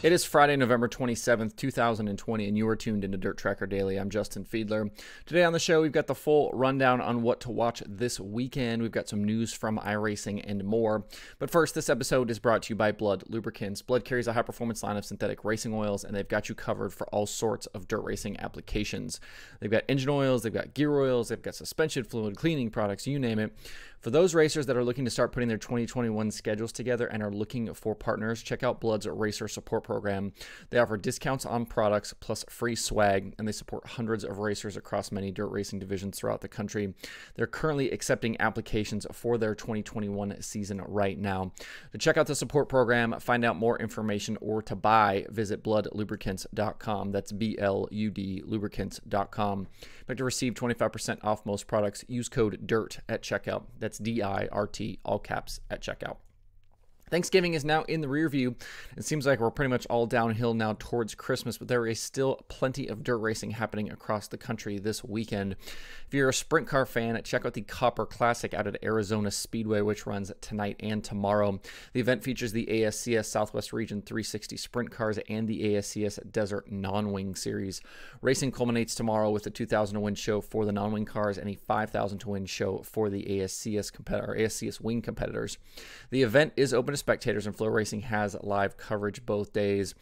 It is Friday, November 27th, 2020, and you are tuned into DIRTRACKR Daily. I'm Justin Fiedler. Today on the show, we've got the full rundown on what to watch this weekend. We've got some news from iRacing and more. But first, this episode is brought to you by Blood Lubricants. Blood carries a high-performance line of synthetic racing oils, and they've got you covered for all sorts of dirt racing applications. They've got engine oils, they've got gear oils, they've got suspension fluid, cleaning products, you name it. For those racers that are looking to start putting their 2021 schedules together and are looking for partners, check out Blood's Racer Support Program. They offer discounts on products plus free swag, and they support hundreds of racers across many dirt racing divisions throughout the country. They're currently accepting applications for their 2021 season right now. To check out the support program, find out more information, or to buy, visit bloodlubricants.com. That's BLUD lubricants.com. To receive 25% off most products, use code DIRT at checkout. That's DIRT, all caps, at checkout. Thanksgiving is now in the rear view. It seems like we're pretty much all downhill now towards Christmas, but there is still plenty of dirt racing happening across the country this weekend. If you're a sprint car fan, check out the Copper Classic out at Arizona Speedway, which runs tonight and tomorrow. The event features the ASCS Southwest Region 360 sprint cars and the ASCS Desert Non-Wing Series. Racing culminates tomorrow with a 2,000 to win show for the non-wing cars and a 5,000 to win show for the ASCS wing competitors. The event is open to spectators, and Flow Racing has live coverage both days.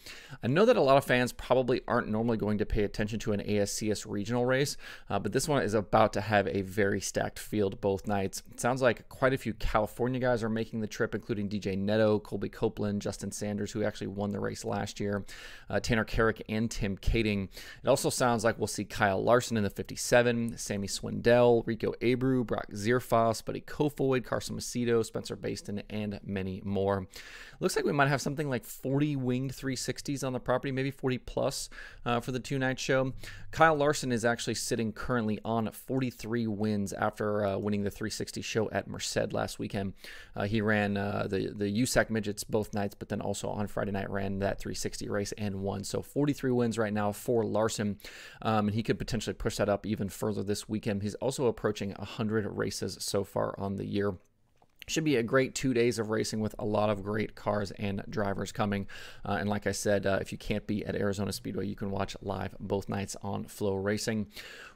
I know that a lot of fans probably aren't normally going to pay attention to an ASCS regional race, but this one is about to have a very stacked field both nights. It sounds like quite a few California guys are making the trip, including DJ Netto, Colby Copeland, Justin Sanders, who actually won the race last year, Tanner Carrick, and Tim Kading. It also sounds like we'll see Kyle Larson in the 57, Sammy Swindell, Rico Abreu, Brock Zierfoss, Buddy Kofoid, Carson Macedo, Spencer Baston, and many more. Looks like we might have something like 40 winged 360s on the property, maybe 40 plus for the two-night show. Kyle Larson is actually sitting currently on 43 wins after winning the 360 show at Merced last weekend. He ran the USAC midgets both nights, but then also on Friday night ran that 360 race and won. So 43 wins right now for Larson, and he could potentially push that up even further this weekend. He's also approaching 100 races so far on the year. Should be a great 2 days of racing with a lot of great cars and drivers coming. And like I said, if you can't be at Arizona Speedway, you can watch live both nights on Flow Racing.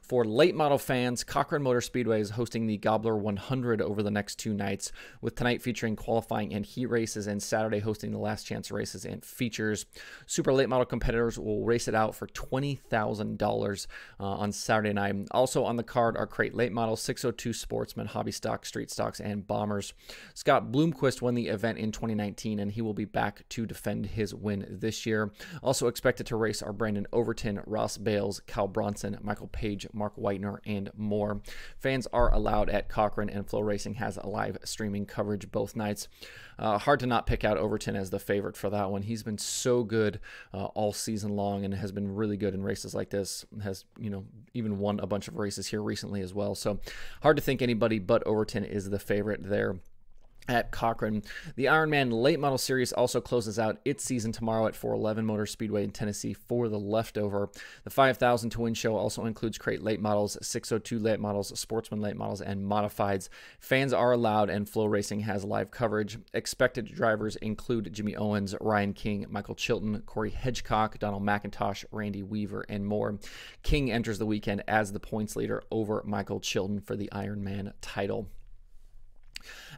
For late model fans, Cochran Motor Speedway is hosting the Gobbler 100 over the next 2 nights, with tonight featuring qualifying and heat races and Saturday hosting the last chance races and features. Super late model competitors will race it out for $20,000 on Saturday night. Also on the card are crate late model, 602 Sportsman, Hobby Stock, Street Stocks, and Bombers. Scott Bloomquist won the event in 2019, and he will be back to defend his win this year. Also expected to race are Brandon Overton, Ross Bales, Cal Bronson, Michael Page, Mark Whitener, and more. Fans are allowed at Cochran, and Flow Racing has a live streaming coverage both nights. Hard to not pick out Overton as the favorite for that one. He's been so good all season long and has been really good in races like this. Has, even won a bunch of races here recently as well. So hard to think anybody but Overton is the favorite there at Cochran. The Ironman Late Model Series also closes out its season tomorrow at 411 Motor Speedway in Tennessee for the leftover. The 5,000 to win show also includes crate late models, 602 late models, sportsman late models, and modifieds. Fans are allowed, and Flow Racing has live coverage. Expected drivers include Jimmy Owens, Ryan King, Michael Chilton, Corey Hedgecock, Donald McIntosh, Randy Weaver, and more. King enters the weekend as the points leader over Michael Chilton for the Ironman title.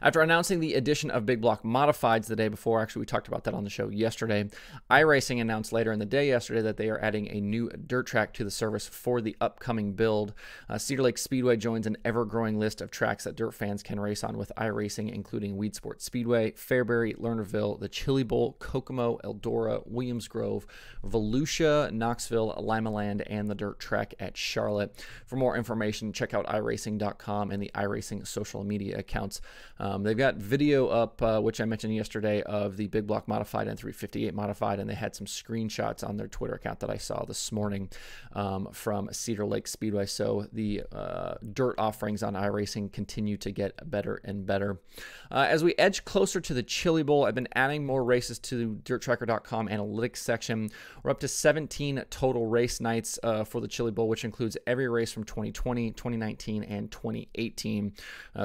After announcing the addition of Big Block Modifieds the day before, actually we talked about that on the show yesterday, iRacing announced later in the day yesterday that they are adding a new dirt track to the service for the upcoming build. Cedar Lake Speedway joins an ever-growing list of tracks that dirt fans can race on with iRacing, including Weed Sport Speedway, Fairbury, Lernerville, the Chili Bowl, Kokomo, Eldora, Williams Grove, Volusia, Knoxville, Limaland, and the dirt track at Charlotte. For more information, check out iRacing.com and the iRacing social media accounts. They've got video up, which I mentioned yesterday, of the Big Block Modified and 358 Modified, and they had some screenshots on their Twitter account that I saw this morning from Cedar Lake Speedway. So the dirt offerings on iRacing continue to get better and better. As we edge closer to the Chili Bowl, I've been adding more races to the DIRTRACKR.com analytics section. We're up to 17 total race nights for the Chili Bowl, which includes every race from 2020, 2019, and 2018.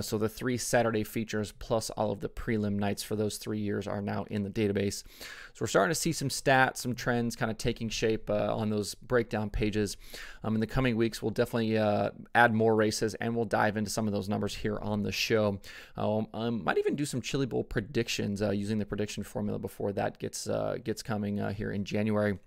So the 3 Saturday features finishers plus all of the prelim nights for those 3 years are now in the database. So we're starting to see some stats, some trends kind of taking shape on those breakdown pages. In the coming weeks, we'll definitely add more races, and we'll dive into some of those numbers here on the show. Might even do some Chili Bowl predictions using the prediction formula before that gets coming here in January.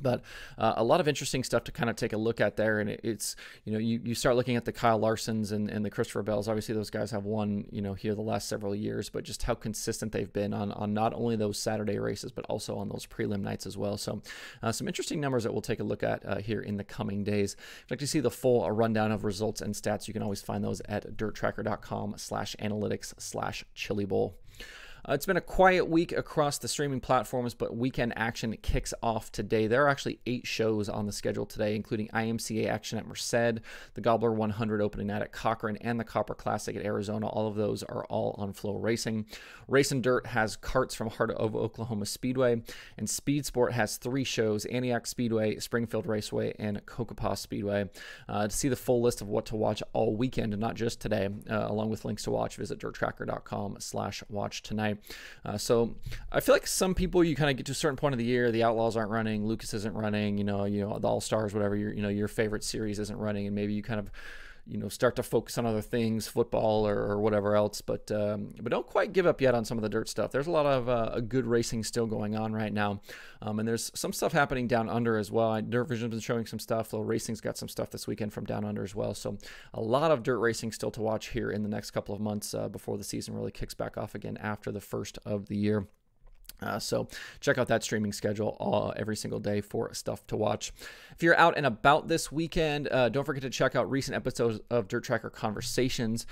But a lot of interesting stuff to kind of take a look at there. And it's, you start looking at the Kyle Larsons and the Christopher Bells. Obviously, those guys have won, here the last several years, but just how consistent they've been on not only those Saturday races, but also on those prelim nights as well. So some interesting numbers that we'll take a look at here in the coming days. If you'd like to see the full rundown of results and stats, you can always find those at dirttracker.com/analytics/Chili Bowl. It's been a quiet week across the streaming platforms, but weekend action kicks off today. There are actually 8 shows on the schedule today, including IMCA action at Merced, the Gobbler 100 opening night at Cochran, and the Copper Classic at Arizona. All of those are all on Flow Racing. Race and Dirt has carts from Heart of Oklahoma Speedway, and Speed Sport has 3 shows: Antioch Speedway, Springfield Raceway, and Cocopah Speedway. To see the full list of what to watch all weekend, and not just today, along with links to watch, visit dirttracker.com/watch tonight. So I feel like some people, you kind of get to a certain point of the year, the Outlaws aren't running, Lucas isn't running, the All-Stars, whatever, your favorite series isn't running, and maybe you kind of start to focus on other things, football or whatever else, but don't quite give up yet on some of the dirt stuff. There's a lot of good racing still going on right now, and there's some stuff happening down under as well. Dirt Vision's been showing some stuff. Flow Racing's got some stuff this weekend from down under as well, so a lot of dirt racing still to watch here in the next couple of months before the season really kicks back off again after the first of the year. So check out that streaming schedule every single day for stuff to watch. If you're out and about this weekend, don't forget to check out recent episodes of Dirt Tracker Conversations.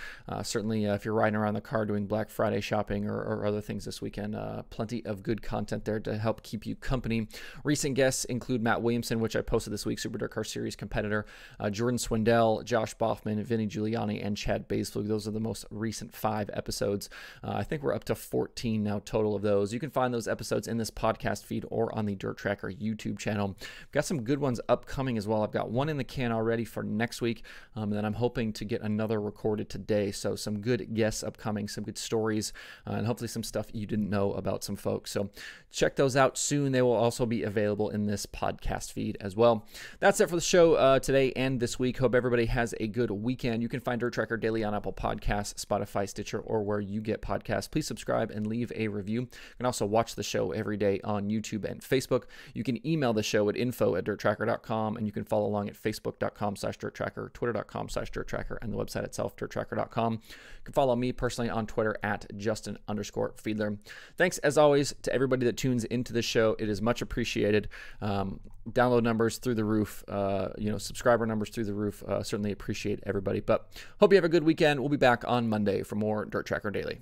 Certainly, if you're riding around the car doing Black Friday shopping or other things this weekend, plenty of good content there to help keep you company. Recent guests include Matt Williamson, which I posted this week, Super DIRTRACKR Series competitor, Jordan Swindell, Josh Boffman, Vinny Giuliani, and Chad Baisflug. Those are the most recent 5 episodes. I think we're up to 14 now total of those. You can find those episodes in this podcast feed or on the Dirt Tracker YouTube channel. We've got some good ones upcoming as well. I've got one in the can already for next week, and then I'm hoping to get another recorded today. So some good guests upcoming, some good stories, and hopefully some stuff you didn't know about some folks. So check those out soon. They will also be available in this podcast feed as well. That's it for the show today and this week. Hope everybody has a good weekend. You can find Dirt Tracker Daily on Apple Podcasts, Spotify, Stitcher, or where you get podcasts. Please subscribe and leave a review. You can also watch the show every day on YouTube and Facebook. You can email the show at info@dirttracker.com, and you can follow along at facebook.com/dirttracker, twitter.com/dirttracker, and the website itself, dirttracker.com. You can follow me personally on Twitter at Justin_Fiedler. Thanks as always to everybody that tunes into the show. It is much appreciated. Download numbers through the roof, subscriber numbers through the roof. Certainly appreciate everybody, but hope you have a good weekend. We'll be back on Monday for more Dirt Tracker Daily.